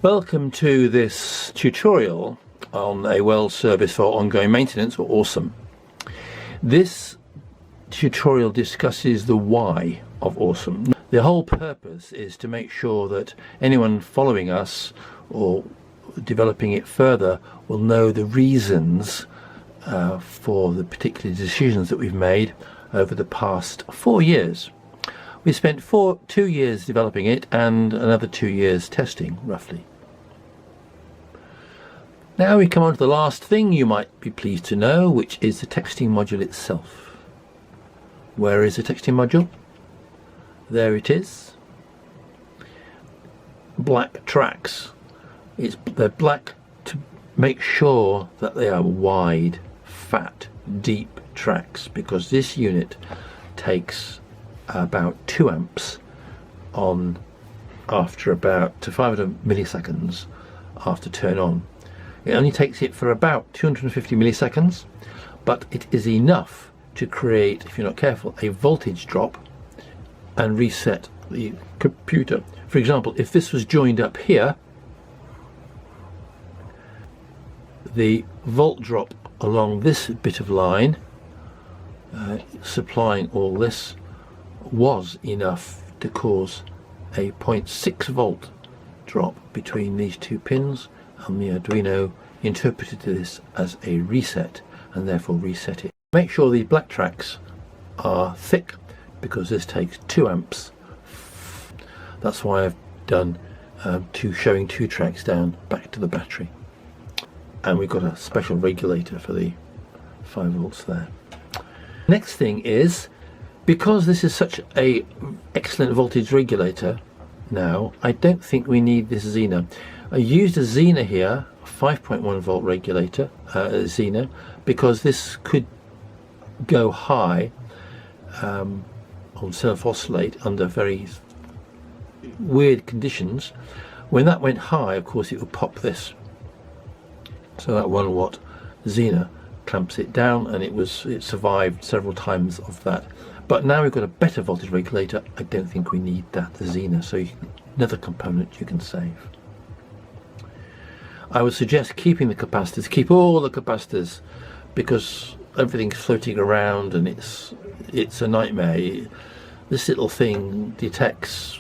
Welcome to this tutorial on a well service for ongoing maintenance, or AWSOM. This tutorial discusses the why of AWSOM. The whole purpose is to make sure that anyone following us or developing it further will know the reasons for the particular decisions that we've made over the past 4 years. We spent 2 years developing it and another 2 years testing, roughly. Now we come on to the last thing you might be pleased to know, which is the texting module itself. Where is the texting module? There it is. Black tracks. They're black to make sure that they are wide, fat, deep tracks, because this unit takes about 2 amps on after about 500 milliseconds after turn on. It only takes it for about 250 milliseconds, but it is enough to create, if you're not careful, a voltage drop and reset the computer. For example, if this was joined up here, the volt drop along this bit of line supplying all this was enough to cause a 0.6 volt drop between these 2 pins, and the Arduino interpreted this as a reset and therefore reset it. Make sure the black tracks are thick, because this takes 2 amps. That's why I've done showing 2 tracks down back to the battery, and we've got a special regulator for the 5 volts there. Next thing is, because this is such a excellent voltage regulator now, I don't think we need this Xena. I used a Xena here, a 5.1 volt regulator, Xena, because this could go high on self-oscillate under very weird conditions. When that went high, of course, it would pop this. So that 1 watt Xena clamps it down, and it survived several times of that. But now we've got a better voltage regulator, I don't think we need that Xena, so another component you can save. I would suggest keeping the capacitors, keep all the capacitors, because everything's floating around and it's a nightmare. This little thing detects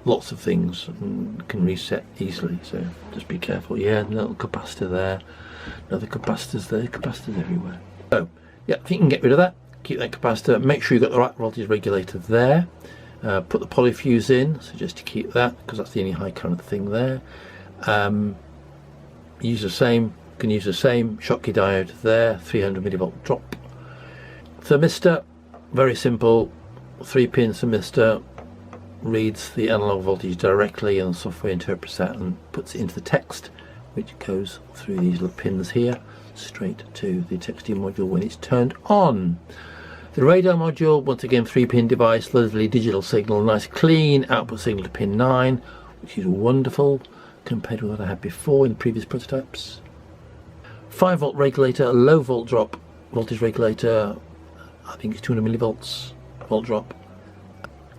lots of things and can reset easily, so just be careful. Yeah, another capacitor there, another capacitors there, capacitors everywhere. So yeah, if you can get rid of that, keep that capacitor. Make sure you've got the right voltage regulator there. Put the polyfuse in, so just to keep that, because that's the only high current thing there. Use the same Schottky diode there, 300 millivolt drop. Thermistor, very simple, 3-pin thermistor, reads the analog voltage directly, and the software interprets that and puts it into the text, which goes through these little pins here straight to the texting module when it's turned on. The radar module, once again, 3-pin device, lovely digital signal, nice clean output signal to pin 9, which is wonderful compared with what I had before in the previous prototypes. 5 volt regulator, low volt drop voltage regulator, I think it's 200 millivolts volt drop,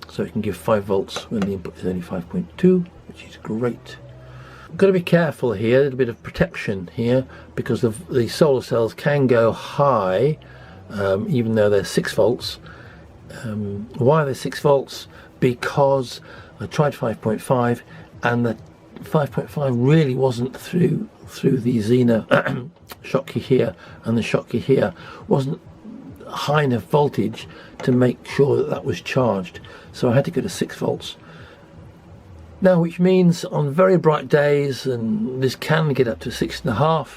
so it can give 5 volts when the input is only 5.2, which is great. Got to be careful here, a little bit of protection here, because the solar cells can go high, even though they're 6 volts. Why are they 6 volts? Because I tried 5.5 and the 5.5 really wasn't through the Xena Schottky here, and the Schottky here wasn't high enough voltage to make sure that was charged, so I had to go to 6 volts. Now, which means on very bright days, and this can get up to 6.5,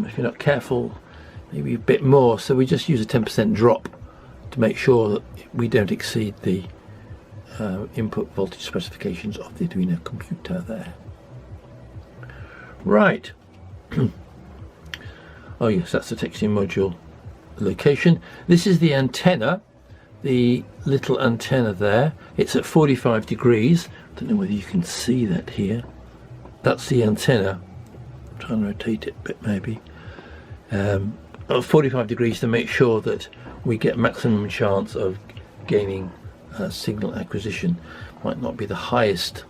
if you're not careful, maybe a bit more, so we just use a 10% drop to make sure that we don't exceed the input voltage specifications of the Arduino computer there. Right. Oh yes, that's the texting module location. This is the antenna, the little antenna there. It's at 45 degrees. I don't know whether you can see that here. That's the antenna. I'm trying to rotate it a bit maybe. 45 degrees to make sure that we get maximum chance of gaining signal acquisition. Might not be the highest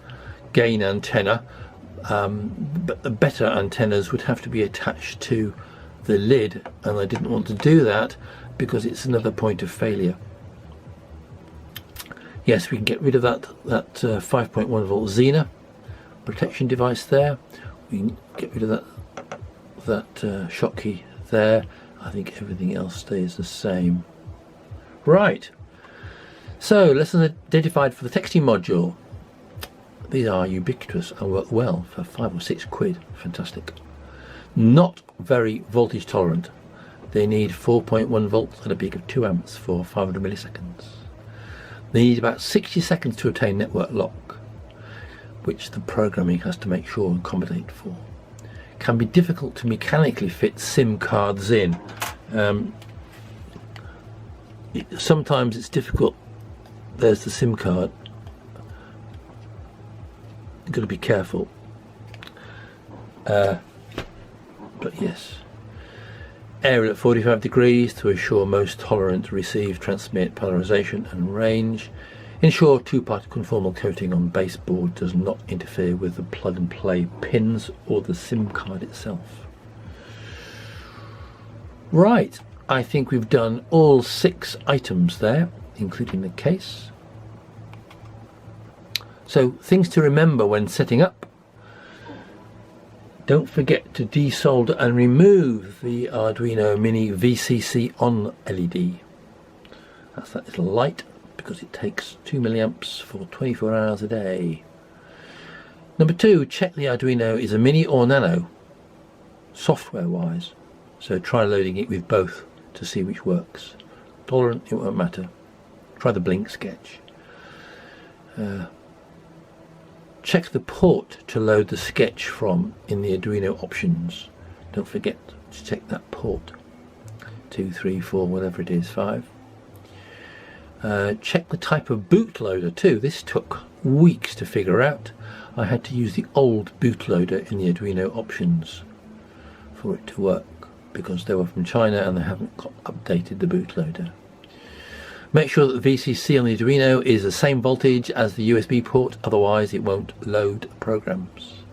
gain antenna, but the better antennas would have to be attached to the lid, and I didn't want to do that because it's another point of failure. Yes, we can get rid of that 5.1 volt Xena protection device there. We can get rid of that Schottky there. I think everything else stays the same. Right, so lessons identified for the texting module. These are ubiquitous and work well for 5 or 6 quid. Fantastic. Not very voltage tolerant. They need 4.1 volts at a peak of 2 amps for 500 milliseconds. They need about 60 seconds to attain network lock, which the programming has to make sure and accommodate for. Can be difficult to mechanically fit SIM cards in. Sometimes it's difficult. There's the SIM card. You've got to be careful. But yes. Air it at 45 degrees to assure most tolerant receive, transmit, polarization and range. Ensure two-part conformal coating on baseboard does not interfere with the plug and play pins or the SIM card itself. Right, I think we've done all 6 items there, including the case. So things to remember when setting up. Don't forget to desolder and remove the Arduino Mini VCC on LED. That's that little light, because it takes 2 milliamps for 24 hours a day. Number 2, check the Arduino is a Mini or Nano, software wise. So try loading it with both to see which works. Tolerant, it won't matter. Try the blink sketch. Check the port to load the sketch from in the Arduino options. Don't forget to check that port. 2, 3, 4, whatever it is, 5. Check the type of bootloader too. This took weeks to figure out. I had to use the old bootloader in the Arduino options for it to work, because they were from China and they haven't updated the bootloader. Make sure that the VCC on the Arduino is the same voltage as the USB port, otherwise it won't load programs.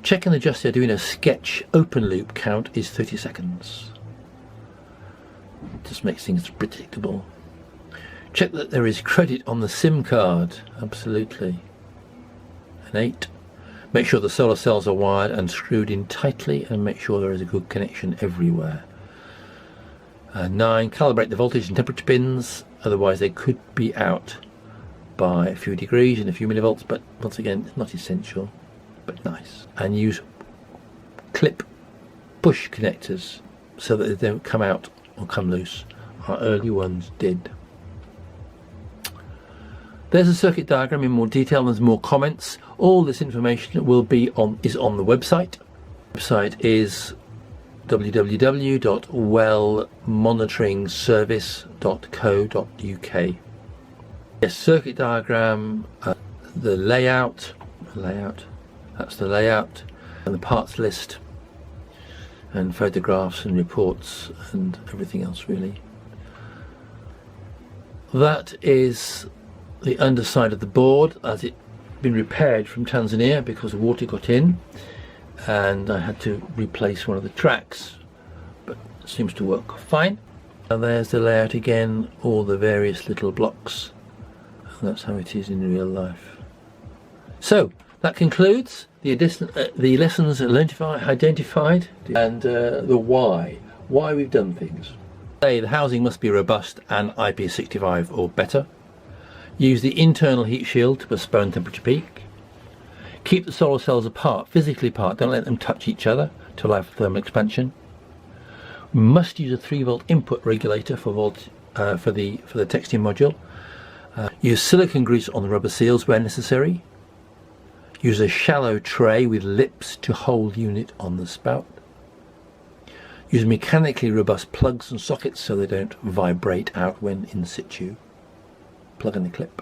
Check and adjust the Arduino sketch open loop count is 30 seconds. Just makes things predictable. Check that there is credit on the SIM card, absolutely. And 8. Make sure the solar cells are wired and screwed in tightly, and make sure there is a good connection everywhere. 9. Calibrate the voltage and temperature pins, otherwise they could be out by a few degrees and a few millivolts, but once again, it's not essential, but nice. And use clip push connectors so that they don't come out or come loose. Our early ones did. There's a circuit diagram in more detail. There's more comments. All this information will be is on the website. The website is www.wellmonitoringservice.co.uk. Yes, circuit diagram, the layout, that's the layout, and the parts list, and photographs and reports and everything else really. That is the underside of the board as it been repaired from Tanzania because the water got in, and I had to replace one of the tracks, but it seems to work fine. And there's the layout again, all the various little blocks, and that's how it is in real life. So that concludes the lessons identified and the why we've done things. The housing must be robust and IP65 or better. Use the internal heat shield to postpone temperature peak. Keep the solar cells apart, physically apart, don't let them touch each other to allow for thermal expansion. We must use a 3 volt input regulator for the texting module. Use silicone grease on the rubber seals where necessary. Use a shallow tray with lips to hold unit on the spout. Use mechanically robust plugs and sockets so they don't vibrate out when in situ. Plug in the clip.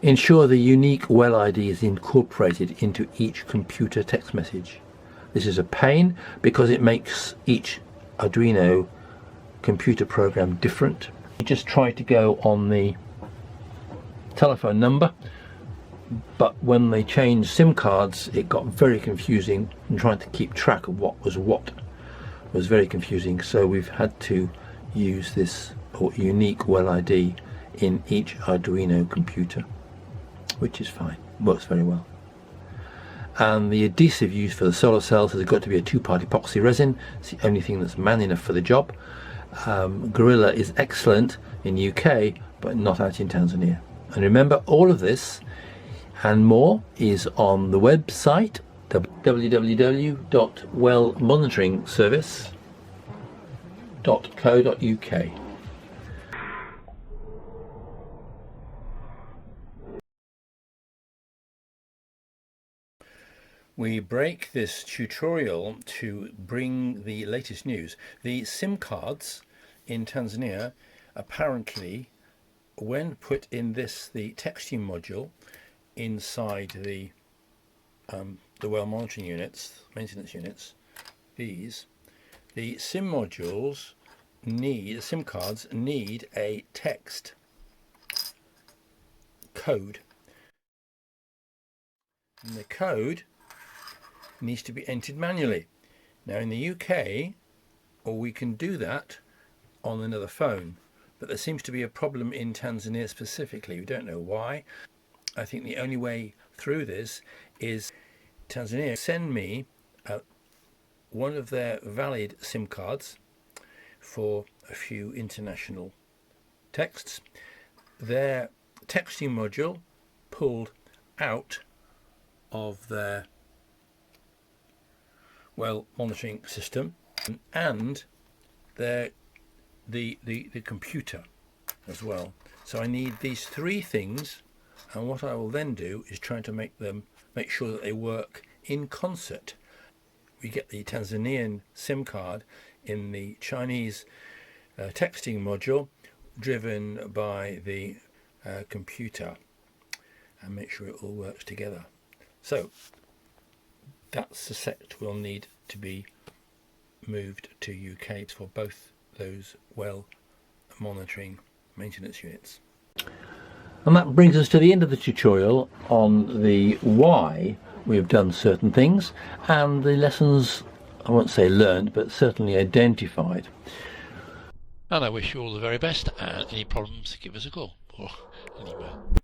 Ensure the unique well ID is incorporated into each computer text message. This is a pain because it makes each Arduino computer program different. You just try to go on the telephone number but when they changed SIM cards it got very confusing, and trying to keep track of what was very confusing, so we've had to use this unique well ID in each Arduino computer, which is fine, works very well. And the adhesive used for the solar cells has got to be a 2-part epoxy resin. It's the only thing that's man enough for the job. Gorilla is excellent in UK, but not out in Tanzania. And remember, all of this and more is on the website www.wellmonitoringservice.co.uk. We break this tutorial to bring the latest news. The SIM cards in Tanzania, apparently, when put in the texting module inside the well monitoring units, maintenance units, the SIM modules the SIM cards need a text code. And the code needs to be entered manually. Now in the UK, we can do that on another phone, but there seems to be a problem in Tanzania specifically. We don't know why. I think the only way through this is Tanzania send me one of their valid SIM cards for a few international texts. Their texting module pulled out of their well monitoring system, and the computer as well. So I need these three things, and what I will then do is try to make sure that they work in concert. We get the Tanzanian SIM card in the Chinese texting module, driven by the computer, and make sure it all works together. So that's the set we'll need to be moved to UK for both those well monitoring maintenance units. And that brings us to the end of the tutorial on the why we've done certain things and the lessons, I won't say learned, but certainly identified. And I wish you all the very best, and any problems give us a call or an email.